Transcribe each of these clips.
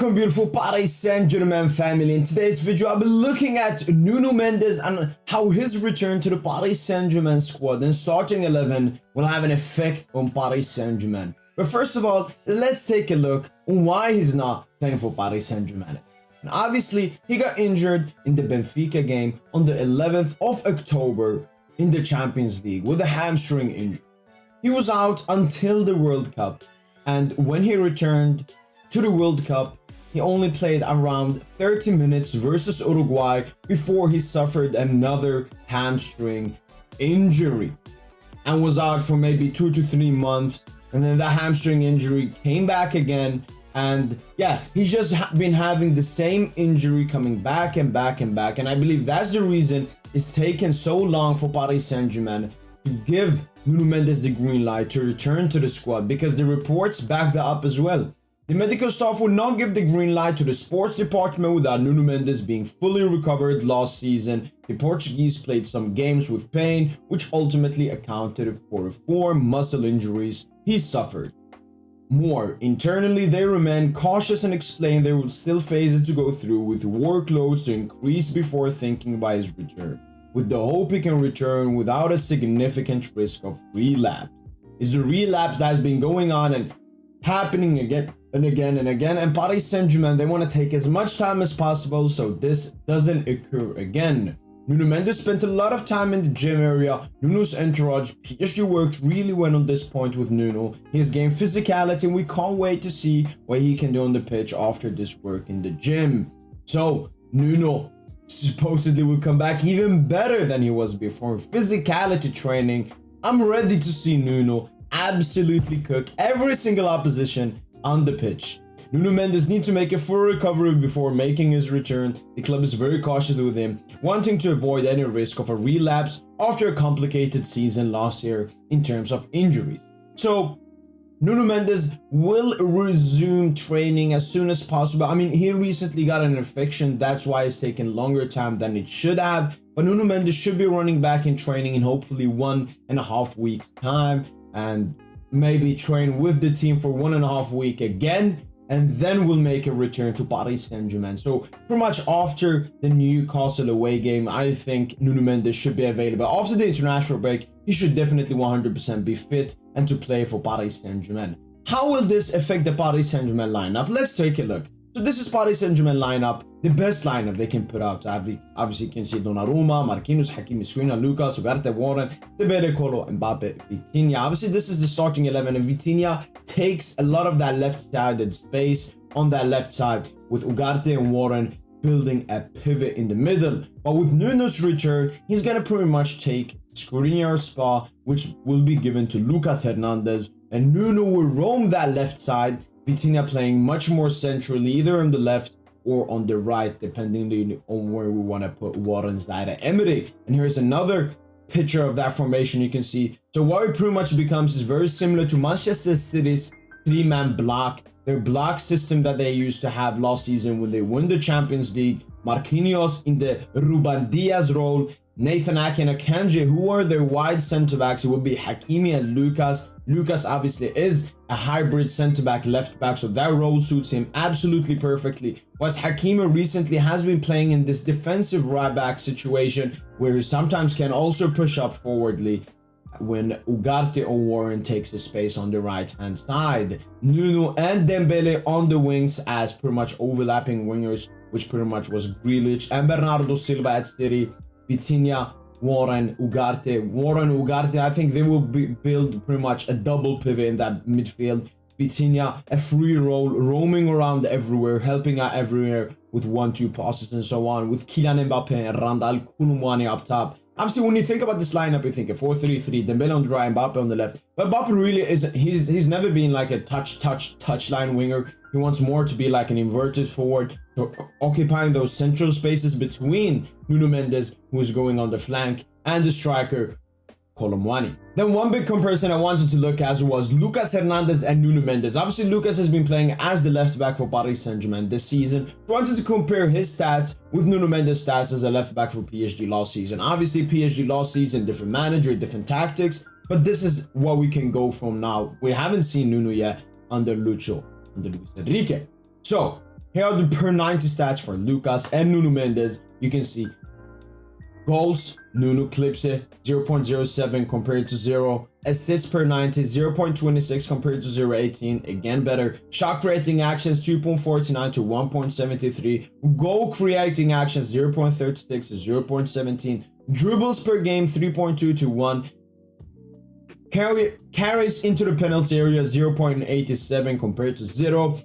Welcome beautiful Paris Saint-Germain family. In today's video I'll be looking at Nuno Mendes and how his return to the Paris Saint-Germain squad and starting 11 will have an effect on Paris Saint-Germain. But first of all, let's take a look on why he's not playing for Paris Saint-Germain. And obviously he got injured in the Benfica game on the 11th of October in the Champions League with a hamstring injury. He was out until the World Cup, and when he returned to the World Cup, he only played around 30 minutes versus Uruguay before he suffered another hamstring injury and was out for maybe 2 to 3 months. And then the hamstring injury came back again. And yeah, he's just been having the same injury coming back and back and back. And I believe that's the reason it's taken so long for Paris Saint-Germain to give Nuno Mendes the green light to return to the squad, because the reports back that up as well. The medical staff would not give the green light to the sports department without Nuno Mendes being fully recovered last season. The Portuguese played some games with pain, which ultimately accounted for 4 muscle injuries he suffered. More internally, they remain cautious and explain there will still phases to go through with workloads to increase before thinking about his return, with the hope he can return without a significant risk of relapse. It's the relapse that has been going on and happening again and again and again, and Paris Saint-Germain, they want to take as much time as possible so this doesn't occur again. Nuno Mendes spent a lot of time in the gym area. Nuno's entourage, PSG, worked really well on this point with Nuno. He has gained physicality and we can't wait to see what he can do on the pitch after this work in the gym. So Nuno supposedly will come back even better than he was before. Physicality training, I'm ready to see Nuno absolutely cook every single opposition on the pitch. Nuno Mendes needs to make a full recovery before making his return. The club is very cautious with him, wanting to avoid any risk of a relapse after a complicated season last year in terms of injuries. So Nuno Mendes will resume training as soon as possible. I mean, he recently got an infection, that's why it's taken longer time than it should have. But Nuno Mendes should be running back in training in hopefully 1.5 weeks time, and maybe train with the team for 1.5 weeks again, and then we'll make a return to Paris Saint-Germain. So pretty much after the Newcastle away game, I think Nuno Mendes should be available. After the international break, he should definitely 100% be fit and to play for Paris Saint-Germain. How will this affect the Paris Saint-Germain lineup? Let's take a look. So this is Paris Saint-Germain lineup, the best lineup they can put out. Obviously you can see Donnarumma, Marquinhos, Hakimi, Skriniar, Lucas, Ugarte, Warren, Dembele, Kolo, Mbappe, Vitinha. Obviously this is the starting 11, and Vitinha takes a lot of that left-sided space on that left side, with Ugarte and Warren building a pivot in the middle. But with Nuno's return, he's gonna pretty much take Skriniar's spot, which will be given to Lucas Hernandez, and Nuno will roam that left side, Vitinha playing much more centrally, either on the left or on the right, depending on where we want to put Warren, Zaire, Emery. And here's another picture of that formation you can see. So what it pretty much becomes is very similar to Manchester City's 3-man block, their block system that they used to have last season when they won the Champions League. Marquinhos in the Ruben Diaz role, Nathan Ake and Akanji, who are their wide centre-backs. It will be Hakimi and Lucas. Lucas obviously is a hybrid centre-back, left-back, so that role suits him absolutely perfectly. Whilst Hakimi recently has been playing in this defensive right-back situation where he sometimes can also push up forwardly when Ugarte or Warren takes his space on the right-hand side. Nuno and Dembele on the wings as pretty much overlapping wingers, which pretty much was Grealish and Bernardo Silva at City. Vitinha, Warren, Ugarte, I think they will build pretty much a double pivot in that midfield. Vitinha, a free role, roaming around everywhere, helping out everywhere with 1-2 passes and so on, with Kylian Mbappe and Randal Koulibaly up top. Obviously, when you think about this lineup, you think a 4-3-3, Dembele on the right, Mbappe on the left. But Mbappe really isn't, he's never been like a touchline winger. He wants more to be like an inverted forward, so occupying those central spaces between Nuno Mendes, who is going on the flank, and the striker, Koulibaly. Then one big comparison I wanted to look at was Lucas Hernandez and Nuno Mendes. Obviously, Lucas has been playing as the left back for Paris Saint-Germain this season. I wanted to compare his stats with Nuno Mendes' stats as a left back for PSG last season. Obviously, PSG last season, different manager, different tactics, but this is what we can go from now. We haven't seen Nuno yet under Luis Enrique. So Here are the per 90 stats for Lucas and Nuno Mendes. You can see goals, Nuno clips it, 0.07 compared to 0. Assists per 90, 0.26 compared to 0.18. Again, better. Shot creating actions, 2.49 to 1.73. Goal creating actions, 0.36 to 0.17. Dribbles per game, 3.2 to 1. Carries into the penalty area, 0.87 compared to 0.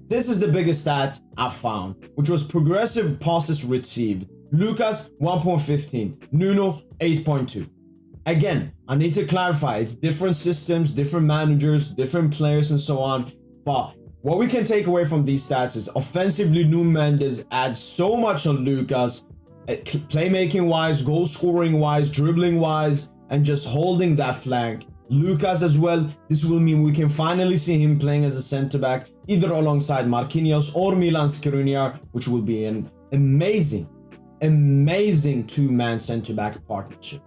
This is the biggest stat I found, which was progressive passes received. Lucas 1.15, Nuno 8.2. Again, I need to clarify, it's different systems, different managers, different players, and so on. But what we can take away from these stats is offensively, Nuno Mendes adds so much on Lucas, playmaking wise, goal scoring wise, dribbling wise, and just holding that flank. Lucas as well, this will mean we can finally see him playing as a center back, either alongside Marquinhos or Milan Skriniar, which will be an amazing two-man center-back partnership.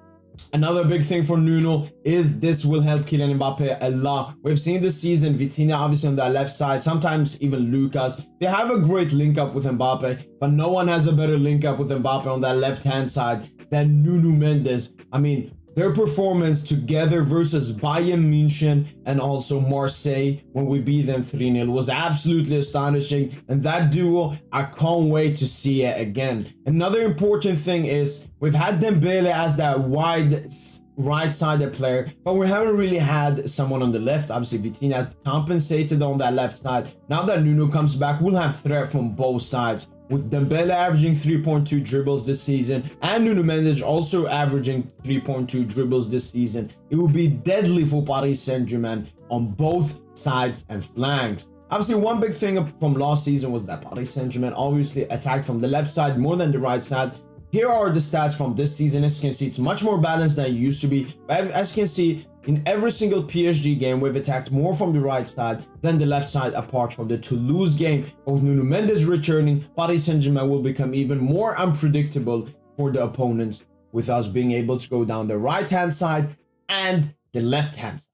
Another big thing for Nuno is this will help Kylian Mbappe a lot. We've seen this season, Vitinha obviously on that left side, sometimes even Lucas. They have a great link-up with Mbappe, but no one has a better link-up with Mbappe on that left-hand side than Nuno Mendes. I mean, their performance together versus Bayern München and also Marseille when we beat them 3-0 was absolutely astonishing. And that duo, I can't wait to see it again. Another important thing is we've had Dembele as that wide right-sided player, but we haven't really had someone on the left. Obviously, Vitinha has compensated on that left side. Now that Nuno comes back, we'll have threat from both sides, with Dembele averaging 3.2 dribbles this season and Nuno Mendes also averaging 3.2 dribbles this season. It will be deadly for Paris Saint-Germain on both sides and flanks. Obviously, one big thing from last season was that Paris Saint-Germain obviously attacked from the left side more than the right side. Here are the stats from this season. As you can see, it's much more balanced than it used to be. But as you can see, in every single PSG game, we've attacked more from the right side than the left side, apart from the Toulouse game. But with Nuno Mendes returning, Paris Saint-Germain will become even more unpredictable for the opponents, with us being able to go down the right-hand side and the left-hand side.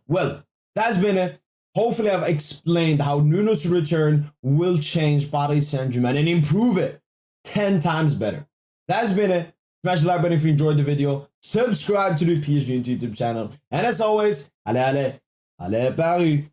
Well, that's been it. Hopefully, I've explained how Nuno's return will change Paris Saint-Germain and improve it 10 times better. That's been it. Smash the like button if you enjoyed the video. Subscribe to the PSGINT YouTube channel. And as always, allez, allez, allez Paris.